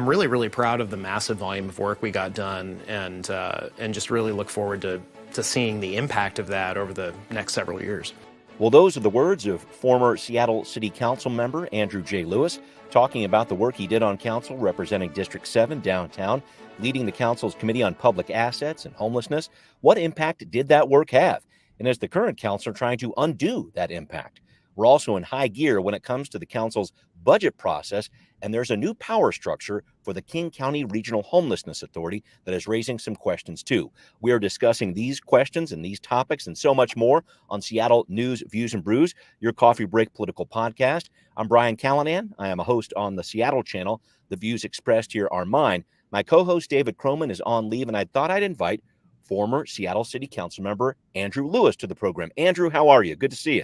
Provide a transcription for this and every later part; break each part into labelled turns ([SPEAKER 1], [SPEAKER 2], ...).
[SPEAKER 1] I'm really, really proud of the massive volume of work we got done, and just really look forward to seeing the impact of that over the next several years.
[SPEAKER 2] Well, those are the words of former Seattle City Council member Andrew J. Lewis, talking about the work he did on council representing District 7 downtown, leading the council's Committee on Public Assets and Homelessness. What impact did that work have? And is the current councilor trying to undo that impact? We're also in high gear when it comes to the council's budget process, and there's a new power structure for the King County Regional Homelessness Authority that is raising some questions too. We are discussing these questions and these topics and so much more on Seattle News, Views, and Brews, your coffee break political podcast. I'm Brian Callanan. I am a host on the Seattle channel. The views expressed here are mine. My co-host David Croman is on leave, and I thought I'd invite former Seattle City Council member Andrew Lewis to the program. Andrew, how are you? Good to see you.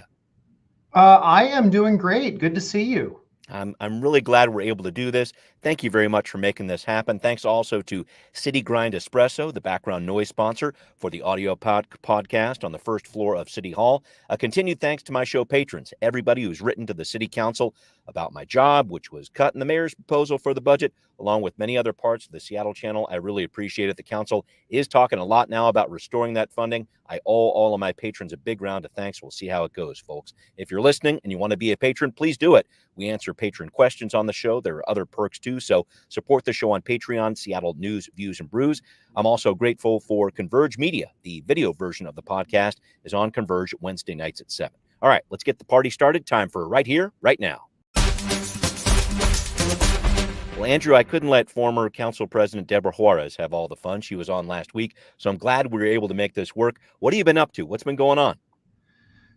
[SPEAKER 3] I am doing great. Good to see you.
[SPEAKER 2] I'm really glad we're able to do this. Thank you very much for making this happen. Thanks also to City Grind Espresso, the background noise sponsor for the audio podcast on the first floor of City Hall. A continued thanks to my show patrons, everybody who's written to the City Council about my job, which was cut in the mayor's proposal for the budget, along with many other parts of the Seattle channel. I really appreciate it. The council is talking a lot now about restoring that funding. I owe all of my patrons a big round of thanks. We'll see how it goes, folks. If you're listening and you want to be a patron, please do it. We answer patron questions on the show. There are other perks too, so support the show on Patreon, Seattle News, Views, and Brews. I'm also grateful for Converge Media. The video version of the podcast is on Converge Wednesday nights at 7. All right, let's get the party started. Time for Right Here, Right Now. Well, Andrew, I couldn't let former Council President Deborah Juarez have all the fun. She was on last week, so I'm glad we were able to make this work. What have you been up to? What's been going on?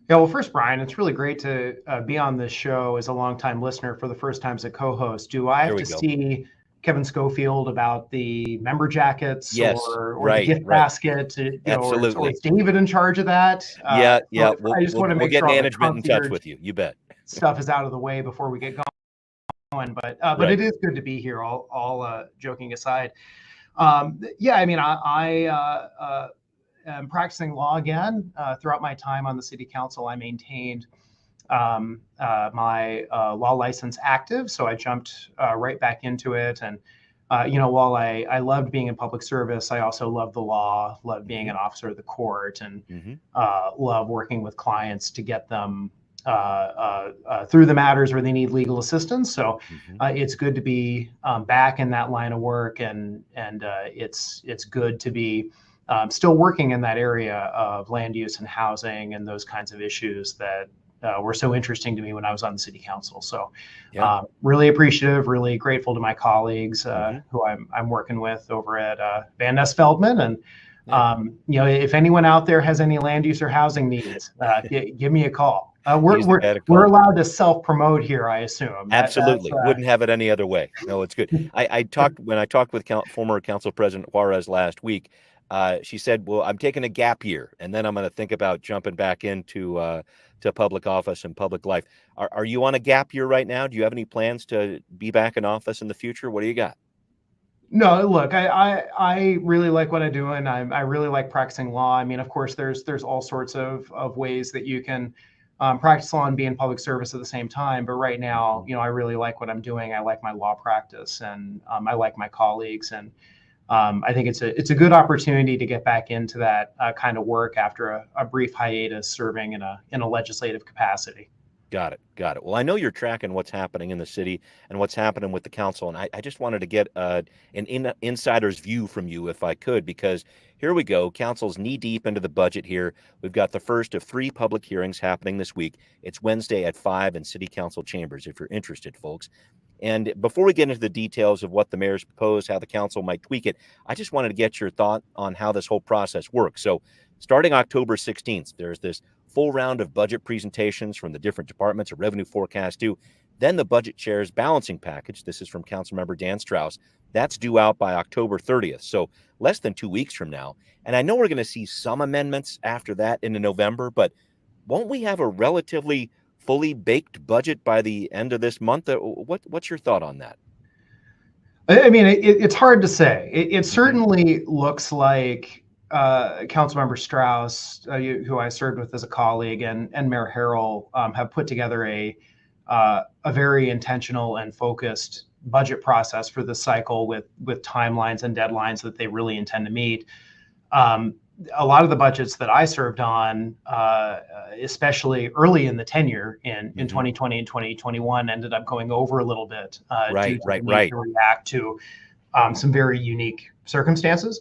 [SPEAKER 3] Yeah, well, first, Brian, it's really great to be on this show as a longtime listener for the first time as a co-host. Do I have to see Kevin Schofield about the member jackets or the gift basket?
[SPEAKER 2] Absolutely.
[SPEAKER 3] Or is David in charge of that?
[SPEAKER 2] Yeah.
[SPEAKER 3] I just want to make
[SPEAKER 2] sure
[SPEAKER 3] get
[SPEAKER 2] management in touch with you. You bet.
[SPEAKER 3] Stuff is out of the way before we get going. But it is good to be here. All joking aside. I am practicing law again. Throughout my time on the city council, I maintained my law license active. So I jumped right back into it. And, while I loved being in public service, I also loved the law, loved being an officer of the court, and love working with clients to get them through the matters where they need legal assistance. So it's good to be back in that line of work, and it's good to be still working in that area of land use and housing and those kinds of issues that were so interesting to me when I was on the city council. So really appreciative, really grateful to my colleagues who I'm working with over at Van Ness Feldman. And if anyone out there has any land use or housing needs, give me a call. We're allowed to self-promote here, I assume.
[SPEAKER 2] Absolutely. Wouldn't have it any other way. No, it's good. When I talked with former Council President Juarez last week, she said, well, I'm taking a gap year, and then I'm going to think about jumping back into to public office and public life. Are you on a gap year right now? Do you have any plans to be back in office in the future? What do you got?
[SPEAKER 3] No, look, I really like what I do, and I really like practicing law. I mean, of course, there's all sorts of ways that you can practice law and be in public service at the same time. But right now, I really like what I'm doing. I like my law practice, and I like my colleagues, and I think it's a good opportunity to get back into that kind of work after a brief hiatus serving in a legislative capacity.
[SPEAKER 2] Got it. Well, I know you're tracking what's happening in the city and what's happening with the council, and I just wanted to get an insider's view from you, if I could, because here we go. Council's knee-deep into the budget here. We've got the first of 3 public hearings happening this week. It's Wednesday at 5 in City Council chambers, if you're interested, folks. And before we get into the details of what the mayor's proposed, how the council might tweak it, I just wanted to get your thought on how this whole process works. So starting October 16th, there's this full round of budget presentations from the different departments, a revenue forecast due. Then the budget chair's balancing package. This is from Councilmember Dan Strauss. That's due out by October 30th, so less than 2 weeks from now. And I know we're going to see some amendments after that into November, but won't we have a relatively fully baked budget by the end of this month? What's your thought on that?
[SPEAKER 3] I mean, it's hard to say. It certainly looks like Councilmember Strauss, who I served with as a colleague, and Mayor Harrell have put together a very intentional and focused budget process for this cycle with timelines and deadlines that they really intend to meet. A lot of the budgets that I served on, especially early in the tenure in 2020 and 2021, ended up going over a little bit due to the need to react to some very unique circumstances.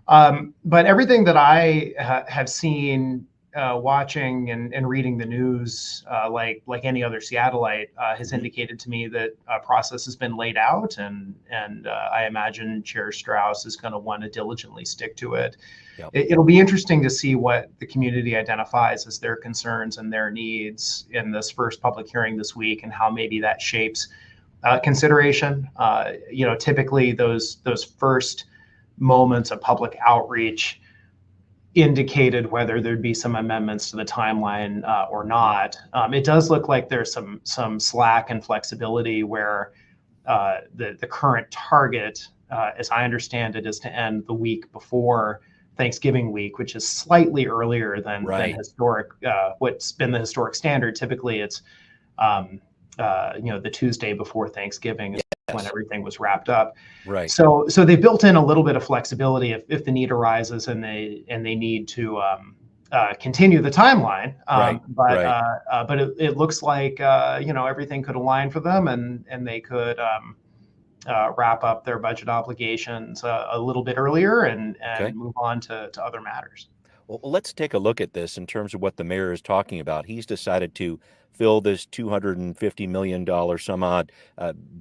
[SPEAKER 3] But everything that I have seen, watching and reading the news, like any other Seattleite, has indicated to me that a process has been laid out, and I imagine Chair Strauss is going to want to diligently stick to it. Yep. It'll be interesting to see what the community identifies as their concerns and their needs in this first public hearing this week, and how maybe that shapes consideration. Typically those first moments of public outreach indicated whether there'd be some amendments to the timeline or not. It does look like there's some slack and flexibility where the current target, as I understand it, is to end the week before Thanksgiving week, which is slightly earlier than historic, what's been the historic standard. Typically it's the Tuesday before Thanksgiving is when everything was wrapped up.
[SPEAKER 2] Right.
[SPEAKER 3] So they built in a little bit of flexibility if the need arises and they need to continue the timeline. But it looks like everything could align for them, and they could wrap up their budget obligations a little bit earlier and move on to other matters.
[SPEAKER 2] Well, let's take a look at this in terms of what the mayor is talking about. He's decided to fill this $250 million some odd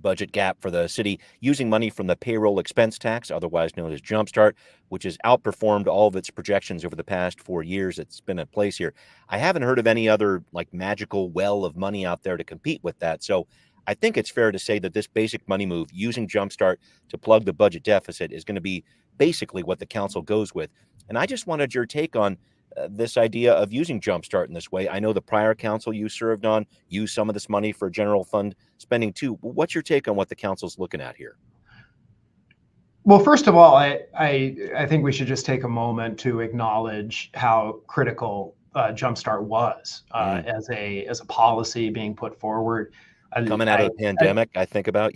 [SPEAKER 2] budget gap for the city using money from the payroll expense tax, otherwise known as Jumpstart, which has outperformed all of its projections over the past 4 years it's been in place here. I haven't heard of any other magical well of money out there to compete with that. So I think it's fair to say that this basic money move using Jumpstart to plug the budget deficit is going to be basically what the council goes with. And I just wanted your take on this idea of using Jumpstart in this way. I know the prior council you served on used some of this money for general fund spending too. What's your take on what the council's looking at here?
[SPEAKER 3] Well, first of all, I think we should just take a moment to acknowledge how critical Jumpstart was as a policy being put forward.
[SPEAKER 2] Coming out of the pandemic, I think about,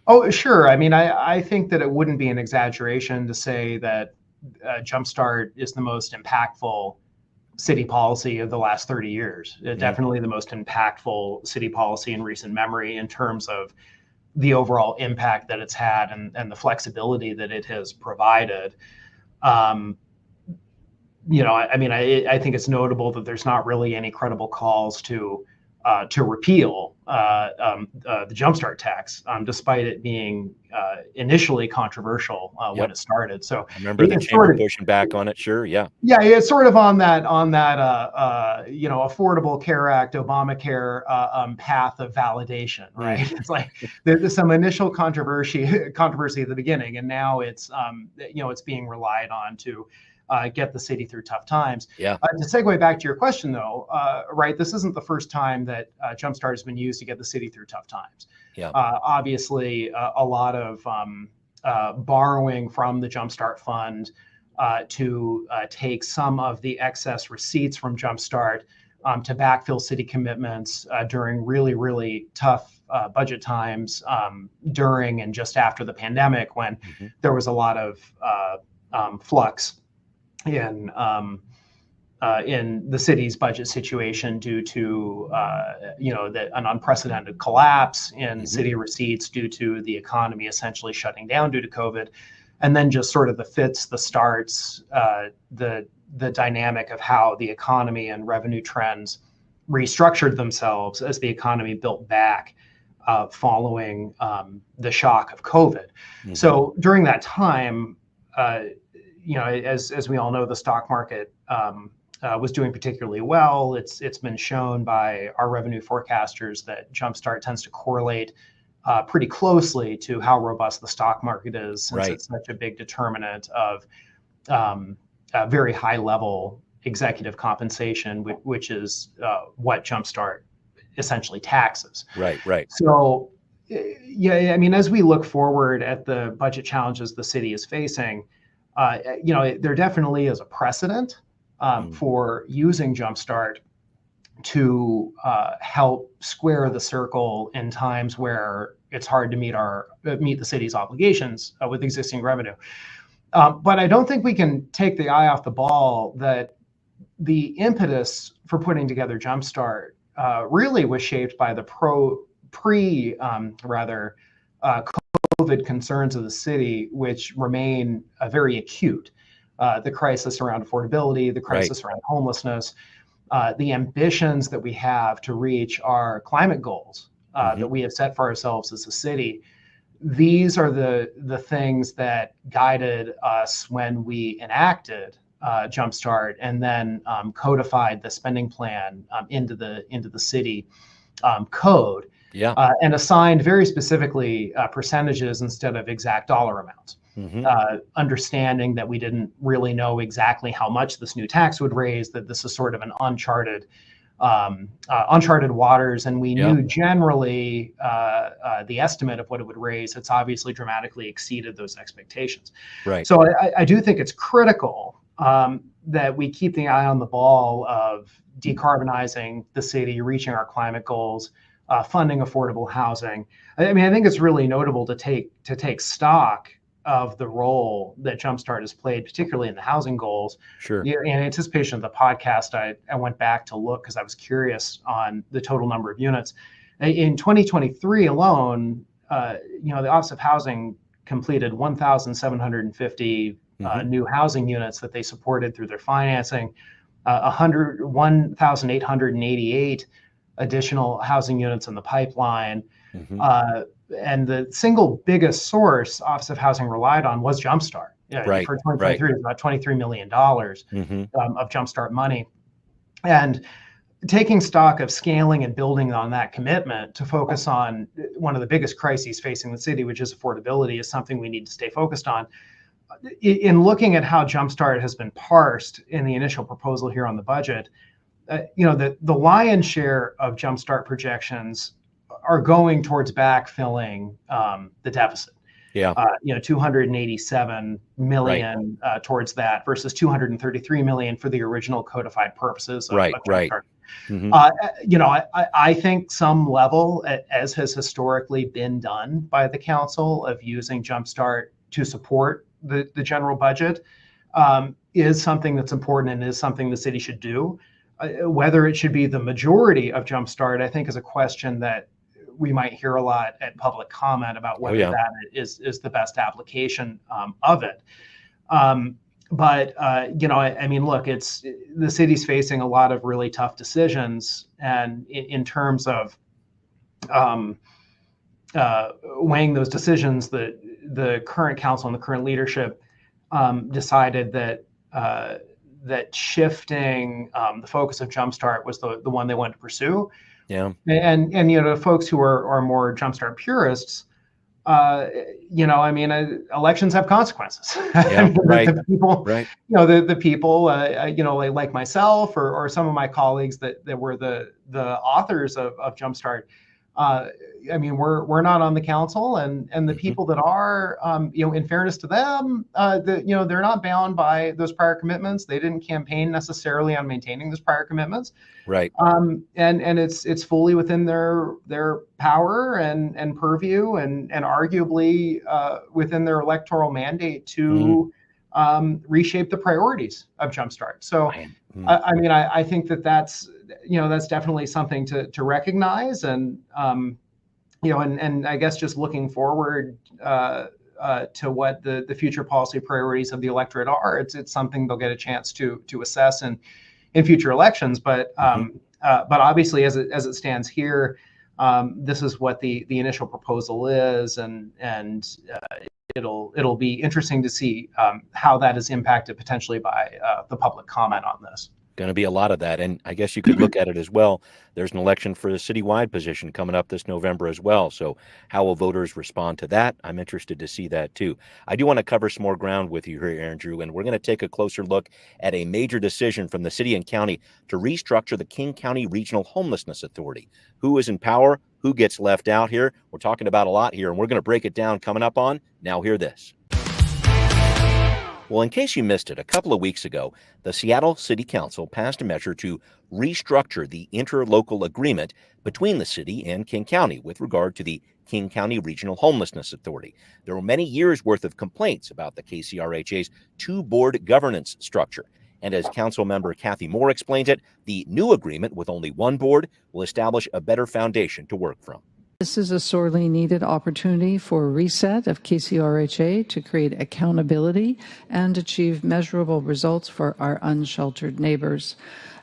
[SPEAKER 3] Oh, sure. I mean, I think that it wouldn't be an exaggeration to say that Jumpstart is the most impactful city policy of the last 30 years. Definitely the most impactful city policy in recent memory in terms of the overall impact that it's had and the flexibility that it has provided. I think it's notable that there's not really any credible calls to repeal the Jumpstart tax, despite it being initially controversial when it started. So
[SPEAKER 2] I remember the chamber pushing back on it. Sure, yeah.
[SPEAKER 3] Yeah, it's sort of on that Affordable Care Act, Obamacare path of validation, right? It's like there's some initial controversy at the beginning, and now it's it's being relied on to get the city through tough times.
[SPEAKER 2] Yeah.
[SPEAKER 3] To segue back to your question, though, this isn't the first time that Jumpstart has been used to get the city through tough times.
[SPEAKER 2] Yeah.
[SPEAKER 3] Obviously, a lot of borrowing from the Jumpstart Fund to take some of the excess receipts from Jumpstart to backfill city commitments during really, really tough budget times during and just after the pandemic, when there was a lot of flux in the city's budget situation due to an unprecedented collapse in city receipts due to the economy essentially shutting down due to COVID, and then just sort of the fits, the starts, the dynamic of how the economy and revenue trends restructured themselves as the economy built back following the shock of COVID. So during that time, as we all know, the stock market was doing particularly well. It's been shown by our revenue forecasters that Jumpstart tends to correlate pretty closely to how robust the stock market is, since it's such a big determinant of very high level executive compensation, which is what Jumpstart essentially taxes.
[SPEAKER 2] Right.
[SPEAKER 3] So, as we look forward at the budget challenges the city is facing, there definitely is a precedent for using Jumpstart to help square the circle in times where it's hard to meet the city's obligations with existing revenue. But I don't think we can take the eye off the ball that the impetus for putting together Jumpstart really was shaped by the COVID concerns of the city, which remain very acute. The crisis around affordability, the crisis around homelessness, the ambitions that we have to reach our climate goals that we have set for ourselves as a city. These are the things that guided us when we enacted Jumpstart and then codified the spending plan into the city code.
[SPEAKER 2] Yeah.
[SPEAKER 3] And assigned very specifically percentages instead of exact dollar amounts. Understanding that we didn't really know exactly how much this new tax would raise, that this is sort of an uncharted waters, and we knew generally the estimate of what it would raise. It's obviously dramatically exceeded those expectations.
[SPEAKER 2] Right.
[SPEAKER 3] So I do think it's critical that we keep the eye on the ball of decarbonizing the city, reaching our climate goals, funding affordable housing. I mean, I think it's really notable to take stock of the role that Jumpstart has played, particularly in the housing goals.
[SPEAKER 2] Sure.
[SPEAKER 3] In anticipation of the podcast, I went back to look because I was curious on the total number of units. In 2023 alone, the Office of Housing completed 1,750 new housing units that they supported through their financing, 1,888 additional housing units in the pipeline. And the single biggest source Office of Housing relied on was Jumpstart. For 2023, it's about $23 million of Jumpstart money. And taking stock of scaling and building on that commitment to focus on one of the biggest crises facing the city, which is affordability, is something we need to stay focused on. In looking at how Jumpstart has been parsed in the initial proposal here on the budget, the lion's share of Jumpstart projections are going towards backfilling the deficit. 287 million towards that versus 233 million for the original codified purposes of Jumpstart. I think some level, as has historically been done by the council, of using Jumpstart to support the general budget is something that's important and is something the city should do. Whether it should be the majority of Jumpstart, I think, is a question that we might hear a lot at public comment about whether that is the best application of it. But look, the city's facing a lot of really tough decisions, and in terms of weighing those decisions, the current council and the current leadership decided that shifting the focus of Jumpstart was the one they wanted to pursue. And folks who are more Jumpstart purists, elections have consequences. The people, like myself or some of my colleagues that were the authors of Jumpstart. We're not on the council, and the people that are, in fairness to them, they're not bound by those prior commitments. They didn't campaign necessarily on maintaining those prior commitments.
[SPEAKER 2] Right.
[SPEAKER 3] And it's fully within their power and purview and arguably within their electoral mandate to reshape the priorities of Jumpstart. So, I think that's definitely something to recognize, and I guess just looking forward to what the future policy priorities of the electorate are. It's something they'll get a chance to assess in future elections. But obviously, as it stands here, this is what the initial proposal is, and it'll be interesting to see how that is impacted potentially by the public comment on this.
[SPEAKER 2] Going to be a lot of that. And I guess you could look at it as well. There's an election for the citywide position coming up this November as well. So how will voters respond to that? I'm interested to see that too. I do want to cover some more ground with you here, Andrew, and we're going to take a closer look at a major decision from the city and county to restructure the King County Regional Homelessness Authority. Who is in power? Who gets left out here? We're talking about a lot here, and we're going to break it down coming up on Now Hear This. Well, in case you missed it, a couple of weeks ago, the Seattle City Council passed a measure to restructure the interlocal agreement between the city and King County with regard to the King County Regional Homelessness Authority. There were many years' worth of complaints about the KCRHA's two-board governance structure. And as Councilmember Kathy Moore explains it, the new agreement with only one board will establish a better foundation to work from.
[SPEAKER 4] This is a sorely needed opportunity for a reset of KCRHA to create accountability and achieve measurable results for our unsheltered neighbors.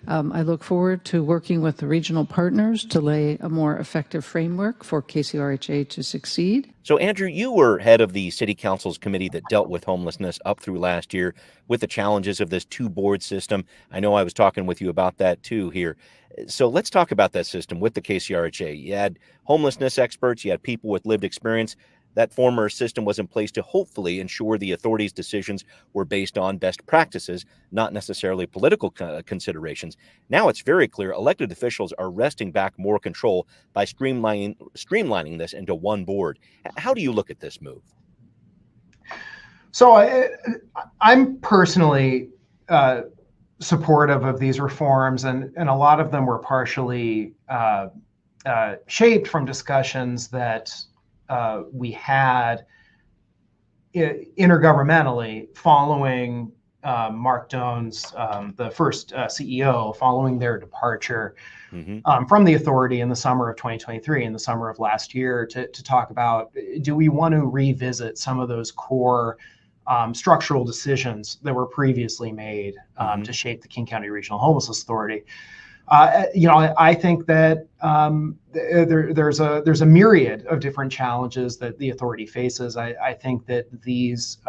[SPEAKER 4] I look forward to working with the regional partners to lay a more effective framework for KCRHA to succeed.
[SPEAKER 2] So, Andrew, you were head of the City Council's committee that dealt with homelessness up through last year with the challenges of this two-board system. I know I was talking with you about that too here. So let's talk about that system with the KCRHA. You had homelessness experts, you had people with lived experience. That former system was in place to hopefully ensure the authority's decisions were based on best practices, not necessarily political considerations. Now it's very clear elected officials are wresting back more control by streamlining this into one board. How do you look at this move?
[SPEAKER 3] So I'm personally supportive of these reforms, and a lot of them were partially shaped from discussions that we had intergovernmentally following Mark Doan's, the first CEO, following their departure from the authority in the summer of 2023, in the summer of last year, to talk about, do we want to revisit some of those core structural decisions that were previously made to shape the King County Regional Homelessness Authority? I think that there's a myriad of different challenges that the authority faces. I think that these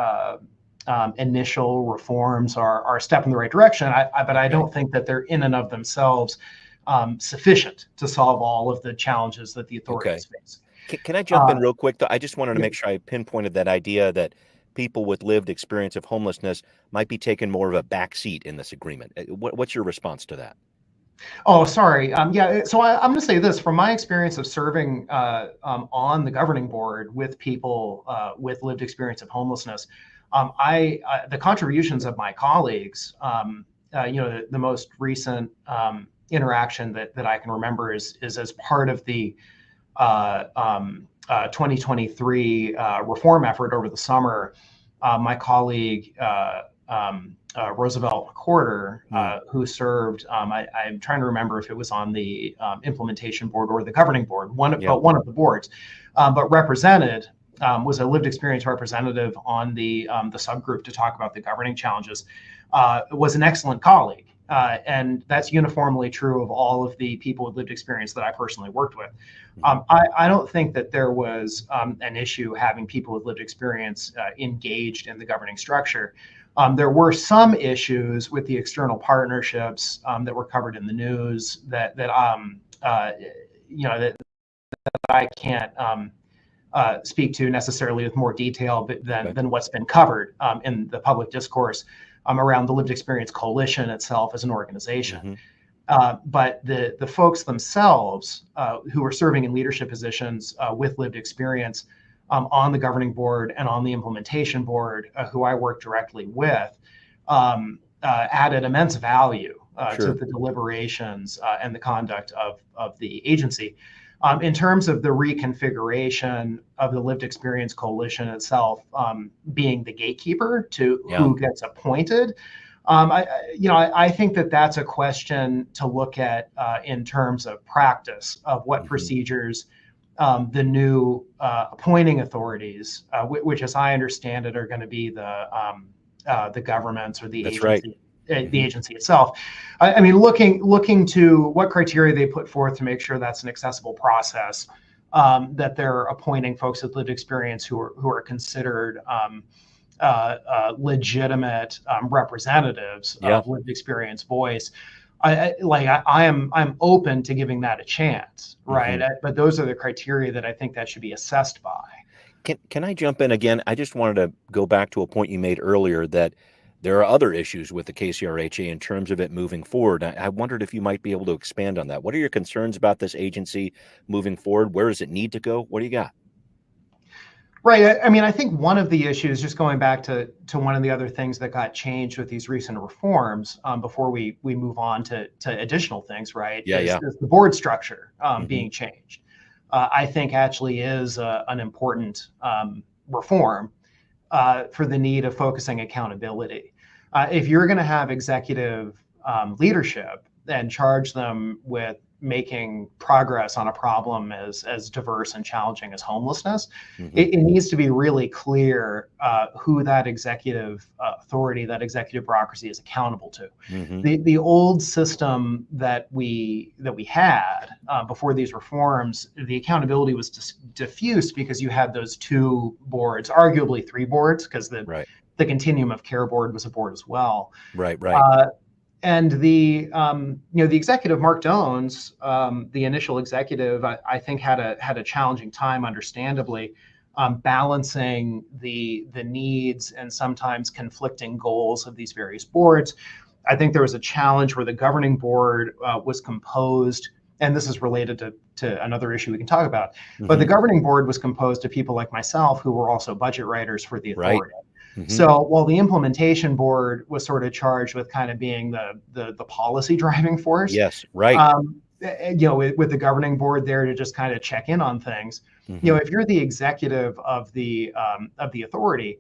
[SPEAKER 3] initial reforms are a step in the right direction, but I don't think that they're in and of themselves sufficient to solve all of the challenges that the authorities face.
[SPEAKER 2] Can I jump in real quick, though? I just wanted to make sure I pinpointed that idea that people with lived experience of homelessness might be taking more of a back seat in this agreement. What's your response to that?
[SPEAKER 3] Oh, sorry. So I'm going to say this. From my experience of serving on the governing board with people with lived experience of homelessness, the contributions of my colleagues, the most recent interaction that I can remember is as part of the 2023 reform effort over the summer. My colleague, Roosevelt McCorder, who served, I'm trying to remember if it was on the implementation board or the governing board, one of the boards, but represented, was a lived experience representative on the subgroup to talk about the governing challenges, was an excellent colleague. And that's uniformly true of all of the people with lived experience that I personally worked with. I don't think that there was an issue having people with lived experience engaged in the governing structure. There were some issues with the external partnerships that were covered in the news that I can't speak to necessarily with more detail than what's been covered in the public discourse around the Lived Experience Coalition itself as an organization. But the folks themselves who are serving in leadership positions with lived experience on the governing board and on the implementation board, who I work directly with, added immense value to the deliberations and the conduct of the agency. In terms of the reconfiguration of the Lived Experience Coalition itself being the gatekeeper to who gets appointed, I think that that's a question to look at in terms of practice of what procedures the new appointing authorities, which, as I understand it, are going to be the governments or the agency. The agency itself. I mean, looking to what criteria they put forth to make sure that's an accessible process, that they're appointing folks with lived experience who are considered legitimate representatives of lived experience voice. I'm open to giving that a chance, right? But those are the criteria that I think that should be assessed by.
[SPEAKER 2] Can I jump in again? I just wanted to go back to a point you made earlier that there are other issues with the KCRHA in terms of it moving forward. I wondered if you might be able to expand on that. What are your concerns about this agency moving forward? Where does it need to go? What do you got?
[SPEAKER 3] Right. I mean, I think one of the issues, just going back to one of the other things that got changed with these recent reforms, before we move on to additional things, right, is the board structure being changed. I think actually is an important reform for the need of focusing accountability. If you're going to have executive leadership and charge them with making progress on a problem as diverse and challenging as homelessness, it needs to be really clear who that executive authority, that executive bureaucracy is accountable to. The old system that we had before these reforms, the accountability was diffused because you had those two boards, arguably three boards, because the Continuum of Care board was a board as well.
[SPEAKER 2] Right.
[SPEAKER 3] And the the executive, Mark Dones, the initial executive, I think had a challenging time, understandably, balancing the needs and sometimes conflicting goals of these various boards. I think there was a challenge where the governing board was composed, and this is related to another issue we can talk about, but the governing board was composed of people like myself who were also budget writers for the authority. So while the implementation board was sort of charged with kind of being the policy driving force, with the governing board there to just kind of check in on things, if you're the executive of the authority,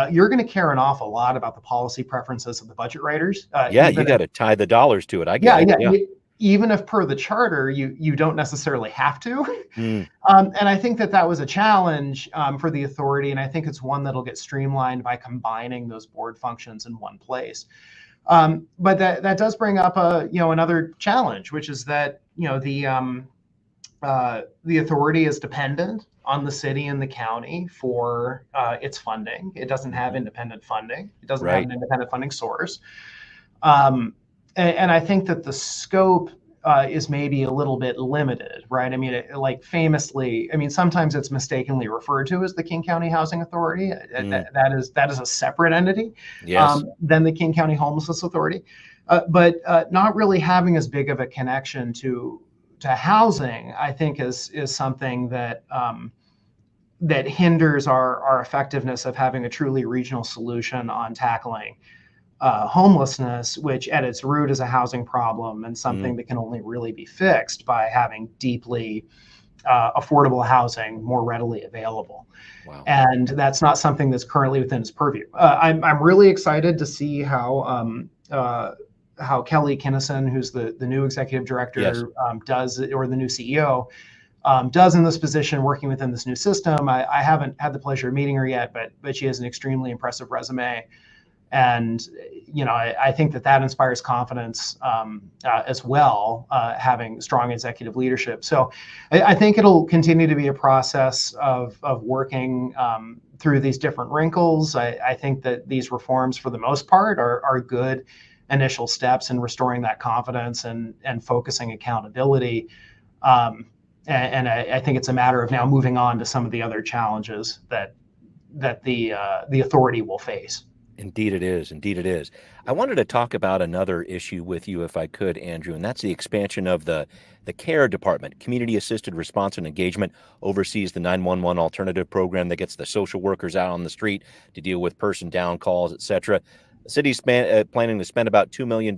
[SPEAKER 3] you're going to care an awful lot about the policy preferences of the budget writers.
[SPEAKER 2] You got to tie the dollars to it. I get it.
[SPEAKER 3] Even if per the charter, you don't necessarily have to. And I think that was a challenge for the authority. And I think it's one that'll get streamlined by combining those board functions in one place. But that does bring up another challenge, which is that, the authority is dependent on the city and the county for its funding. It doesn't have independent funding. It doesn't have an independent funding source. And I think that the scope is maybe a little bit limited, right? I mean, famously, sometimes it's mistakenly referred to as the King County Housing Authority. That is a separate entity than the King County Homelessness Authority, but not really having as big of a connection to housing, I think, is something that that hinders our effectiveness of having a truly regional solution on tackling homelessness, which at its root is a housing problem and something that can only really be fixed by having deeply affordable housing more readily available.
[SPEAKER 2] Wow.
[SPEAKER 3] And that's not something that's currently within its purview. I'm really excited to see how Kelly Kinnison, who's the new executive director, does, or the new CEO, does in this position, working within this new system. I haven't had the pleasure of meeting her yet, but she has an extremely impressive resume. And, I think that inspires confidence as well, having strong executive leadership. So I think it'll continue to be a process of working through these different wrinkles. I think that these reforms, for the most part, are good initial steps in restoring that confidence and focusing accountability. And I think it's a matter of now moving on to some of the other challenges that the authority will face.
[SPEAKER 2] Indeed it is. Indeed it is. I wanted to talk about another issue with you, if I could, Andrew, and that's the expansion of the CARE department. Community Assisted Response and Engagement oversees the 911 alternative program that gets the social workers out on the street to deal with person down calls, etc. The city's planning to spend about $2 million,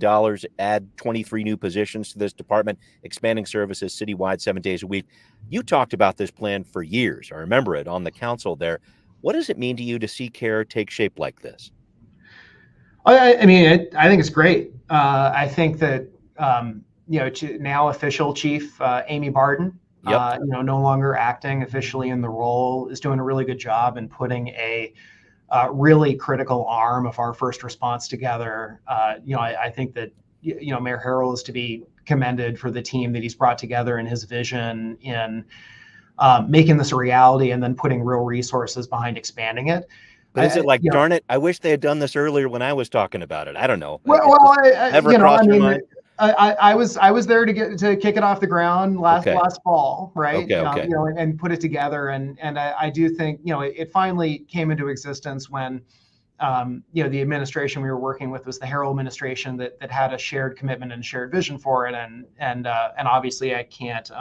[SPEAKER 2] add 23 new positions to this department, expanding services citywide 7 days a week. You talked about this plan for years. I remember it on the council there. What does it mean to you to see CARE take shape like this?
[SPEAKER 3] I think it's great. I think that now official Chief Amy Barden, no longer acting officially in the role, is doing a really good job in putting a really critical arm of our first response together. I think that Mayor Harrell is to be commended for the team that he's brought together and his vision in making this a reality, and then putting real resources behind expanding it.
[SPEAKER 2] But is it like, darn it, I wish they had done this earlier when I was talking about it? I don't know.
[SPEAKER 3] I was there to kick it off the ground last fall, right?
[SPEAKER 2] Okay.
[SPEAKER 3] And put it together. And I do think, it finally came into existence when, the administration we were working with was the Harrell administration that had a shared commitment and shared vision for it. And obviously I can't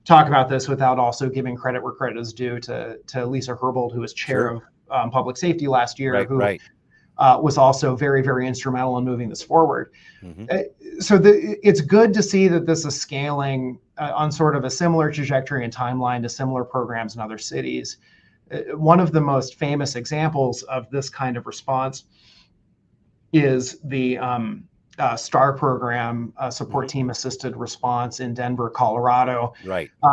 [SPEAKER 3] talk about this without also giving credit where credit is due to Lisa Herbold, who was chair of public safety last year, who was also very, very instrumental in moving this forward. So it's good to see that this is scaling on sort of a similar trajectory and timeline to similar programs in other cities. One of the most famous examples of this kind of response is the STAR program, Support Team Assisted Response in Denver, Colorado,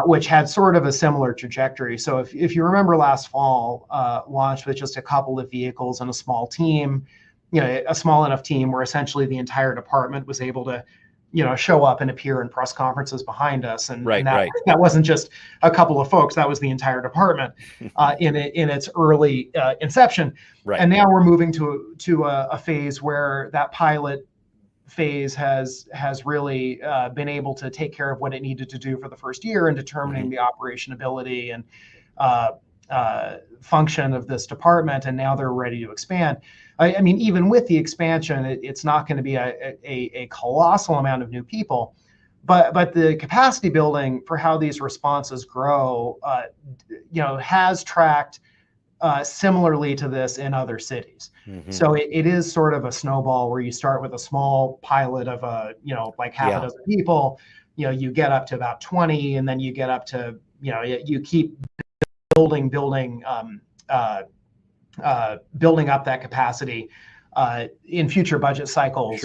[SPEAKER 3] which had sort of a similar trajectory. So if you remember last fall, launched with just a couple of vehicles and a small team, a small enough team where essentially the entire department was able to, show up and appear in press conferences behind us. And, that wasn't just a couple of folks, that was the entire department in its early inception. And now we're moving to a phase where that pilot phase has really been able to take care of what it needed to do for the first year in determining the operationability and function of this department, and now they're ready to expand. I mean, even with the expansion, it's not going to be a colossal amount of new people, but the capacity building for how these responses grow, has tracked similarly to this in other cities. So it is sort of a snowball where you start with a small pilot of like half a dozen people, you get up to about 20, and then you get up to, you keep building up that capacity in future budget cycles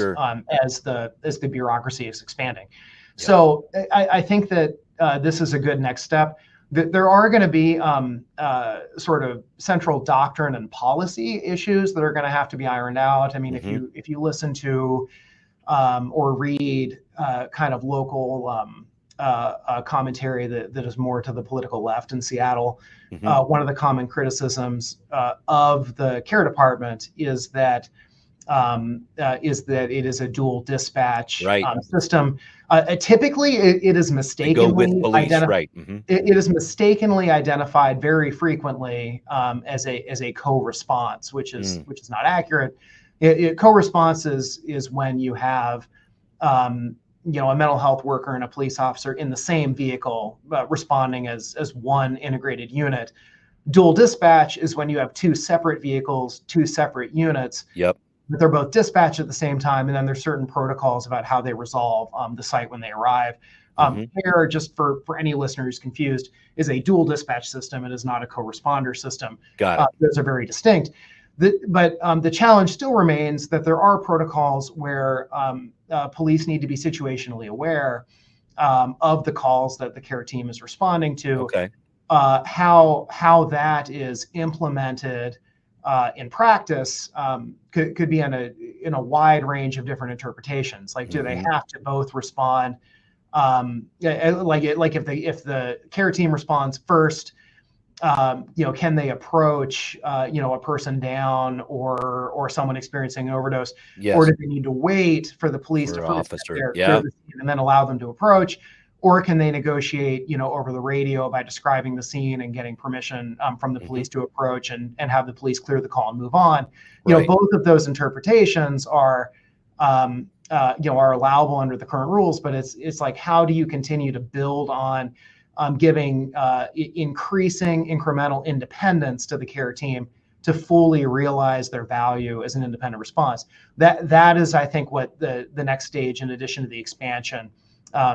[SPEAKER 3] as the bureaucracy is expanding. So I think that this is a good next step. There are going to be sort of central doctrine and policy issues that are going to have to be ironed out. I mean, if you listen to or read kind of local commentary that is more to the political left in Seattle, one of the common criticisms of the care department is that it is a dual dispatch system. Typically, it is mistakenly identified. It is mistakenly identified very frequently as a co-response, which is not accurate. Co-response is when you have a mental health worker and a police officer in the same vehicle responding as one integrated unit. Dual dispatch is when you have two separate vehicles, two separate units. But they're both dispatched at the same time, and then there's certain protocols about how they resolve the site when they arrive. Care, just for any listener who's confused, is a dual dispatch system. It is not a co-responder system. Those are very distinct. But the challenge still remains that there are protocols where police need to be situationally aware of the calls that the care team is responding to. How that is implemented in practice could be in a wide range of different interpretations. Like, do they have to both respond? Like if the care team responds first, can they approach a person down or someone experiencing an overdose, or do they need to wait for the police to first get there and then allow them to approach? Or can they negotiate, over the radio by describing the scene and getting permission from the police to approach and have the police clear the call and move on? Both of those interpretations are allowable under the current rules, but it's like, how do you continue to build on giving increasing incremental independence to the care team to fully realize their value as an independent response? That is, I think, what the next stage, in addition to the expansion,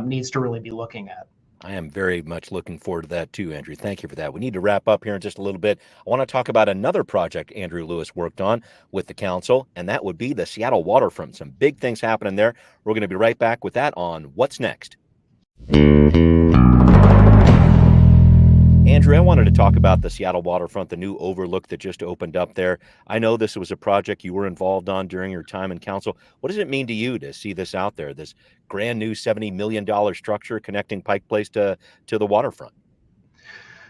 [SPEAKER 3] needs to really be looking at.
[SPEAKER 2] I am very much looking forward to that too, Andrew. Thank you for that. We need to wrap up here in just a little bit. I want to talk about another project Andrew Lewis worked on with the council, and that would be the Seattle waterfront. Some big things happening there. We're going to be right back with that on What's Next. Andrew, I wanted to talk about the Seattle waterfront, the new overlook that just opened up there. I know this was a project you were involved on during your time in council. What does it mean to you to see this out there, this brand new $70 million structure connecting Pike Place to the waterfront?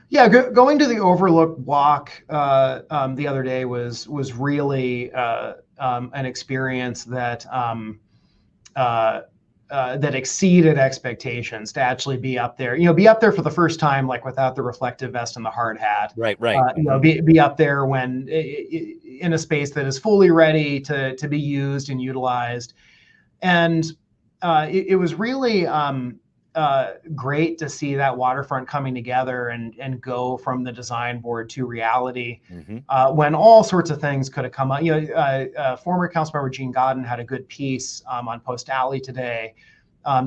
[SPEAKER 3] Yeah, going to the overlook walk the other day was really an experience that that exceeded expectations. To actually be up there, for the first time, like without the reflective vest and the hard hat. Be up there when in a space that is fully ready to be used and utilized, and it was really great to see that waterfront coming together and go from the design board to reality when all sorts of things could have come up. Former Councilmember Gene Godden had a good piece on Post Alley today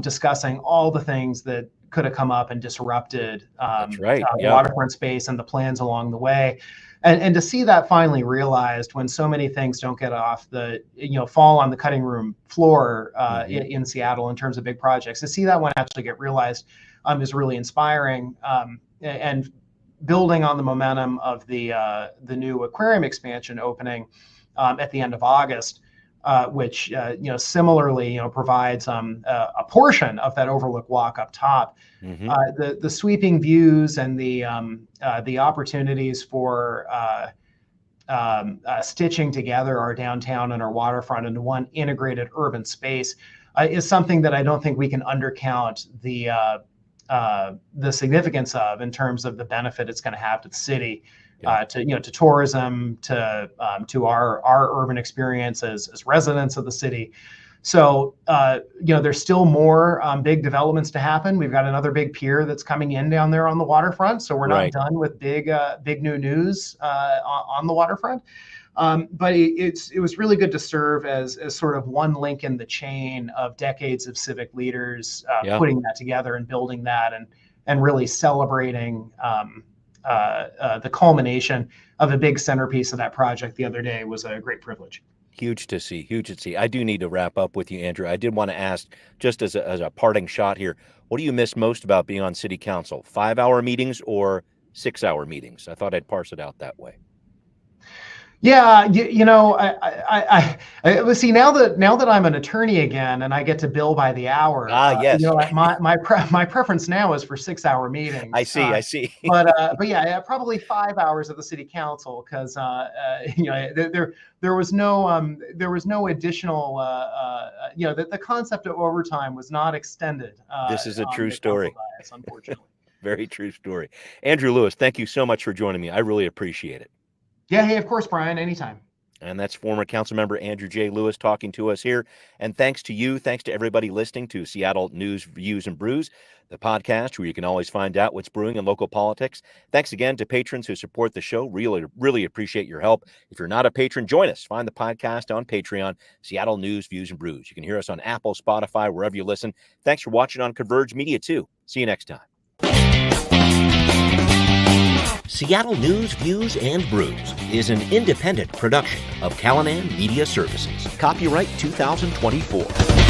[SPEAKER 3] discussing all the things that could have come up and disrupted waterfront space and the plans along the way. And to see that finally realized when so many things don't get off fall on the cutting room floor in Seattle in terms of big projects, to see that one actually get realized is really inspiring. And building on the momentum of the new aquarium expansion opening at the end of August, which similarly provides a portion of that overlook walk up top. The sweeping views and the opportunities for stitching together our downtown and our waterfront into one integrated urban space is something that I don't think we can undercount the significance of in terms of the benefit it's going to have to the city. To tourism, to our urban experience as residents of the city. So there's still more big developments to happen. We've got another big pier that's coming in down there on the waterfront, so we're not done with big new news on the waterfront. But it was really good to serve as sort of one link in the chain of decades of civic leaders putting that together and building that and really celebrating. The culmination of a big centerpiece of that project the other day was a great privilege.
[SPEAKER 2] Huge to see. I do need to wrap up with you, Andrew. I did want to ask, just as a parting shot here, what do you miss most about being on city council? 5-hour meetings or 6-hour meetings? I thought I'd parse it out that way.
[SPEAKER 3] Yeah, I see now that I'm an attorney again and I get to bill by the hour.
[SPEAKER 2] Yes.
[SPEAKER 3] My preference now is for 6-hour meetings.
[SPEAKER 2] I see.
[SPEAKER 3] But yeah, probably 5 hours of the city council because there was no additional the concept of overtime was not extended.
[SPEAKER 2] This is a true story.
[SPEAKER 3] Bias, unfortunately.
[SPEAKER 2] Very true story. Andrew Lewis, thank you so much for joining me. I really appreciate it.
[SPEAKER 3] Yeah, hey, of course, Brian, anytime.
[SPEAKER 2] And that's former Councilmember Andrew J. Lewis talking to us here. And thanks to everybody listening to Seattle News, Views, and Brews, the podcast where you can always find out what's brewing in local politics. Thanks again to patrons who support the show. Really, really appreciate your help. If you're not a patron, join us. Find the podcast on Patreon, Seattle News, Views, and Brews. You can hear us on Apple, Spotify, wherever you listen. Thanks for watching on Converge Media, too. See you next time.
[SPEAKER 5] Seattle News, Views, and Brews is an independent production of Callanan Media Services. Copyright 2024.